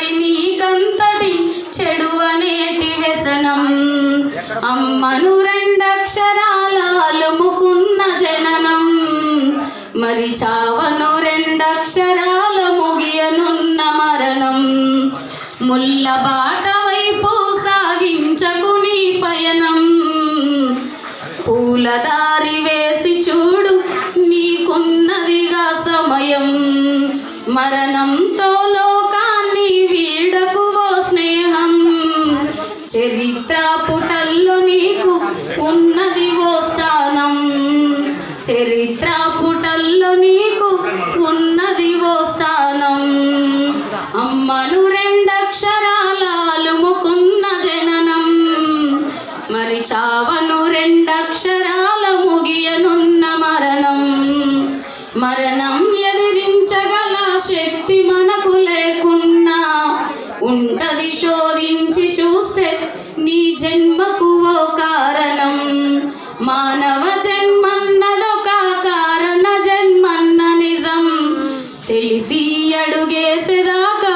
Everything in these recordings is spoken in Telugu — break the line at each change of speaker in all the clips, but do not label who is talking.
మరి నీకంతటి చెడు అనేటి వ్యసనం. అమ్మను రెండక్షరాల అలుముకున్న జననం, మరి చావను రెండక్షరాల ముగియనున్న మరణం. ముల్ల బాట వైపు సాగించకు నీ పయనం, పూలదారి వేసి చూడు నీకున్నదిగా సమయం. మరణంతో లోకాన్ని వీడకు ఓ స్నేహం, చరిత్ర పుటల్లో నీకు ఉన్నది ఓ స్థానం. చరిత్ర పుటల్లో నీకు ఉన్నది ఓ స్థానం. అమ్మను రెండక్షరాల అలుముకున్న జననం, మరి చావను రెండక్షరాల ముగియనున్న మరణం. మరణం ఎదిరించగల శక్తి మనకు లేకున్నా ఉంటది శోధించి చూస్తే నీ జన్మకు ఓ కారణం. మానవ జన్మన్నదొక కారణ జన్మన్న నిజం, తెలిసి అడుగేసేదాకా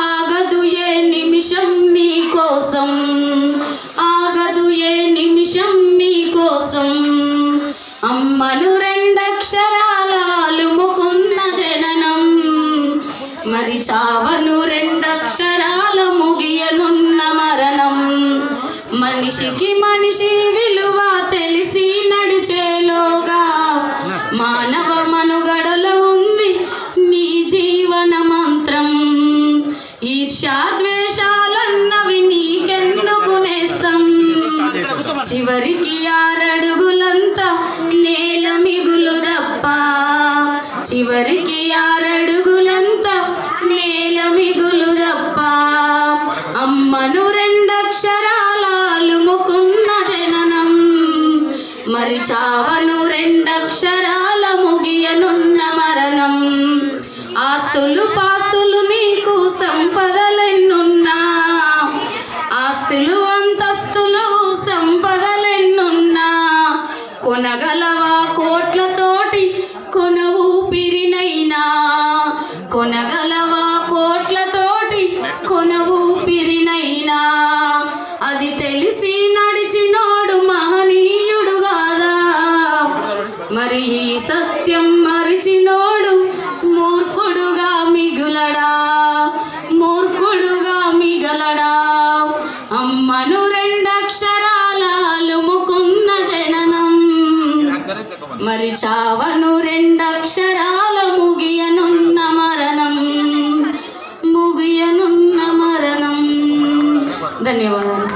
ఆగదు ఏ నిమిషం నీ కోసం, ఆగదు ఏ నిమిషం నీ కోసం. అమ్మను రెండక్షరాల అలుముకున్న జననం, మరి చావను రెండక్షరాల ముగియనున్న మరణం. మనిషికి మనిషి విలువ తెలిసి నడిచేలోగా మానవ మనుగడలో ఉంది నీ జీవన మంత్రం. ఈర్ష్యాద్వేషాలన్నవి నీకెందుకు నేస్తం, చివరికి 6 అడుగులంతా నేల మిగులు తప్ప, చివరికి 6 అడుగులంతా నేల మిగులు తప్ప. అమ్మను రెండక్షరాల అలుముకున్న జననం, మరి చావను రెండక్షరాల ముగియనున్న మరణం. ఆస్తులు పాస్తులు నీకు సంపదలెన్నున్నా, ఆస్తులు అంతస్తులు సంపదలెన్నున్నా కొనగలవా కోట్లతోటి కొన ఊపిరినైనా, కొనగలవా కోట్లతోటి కొన ఊపిరినైనా. అది తెలిసి నడిచినోడు మహనీయుడు కాదా, మరి ఈ సత్యం మరిచినోడు మూర్ఖుడుగా మిగులడా, మూర్ఖుడుగా మిగలడా. అమ్మను రెండక్షరాల అలుముకున్న జననం, మరి చావను రెండక్షరాల ముగియనున్న మరణం, ముగియనున్న మరణం. ధన్యవాదాలు.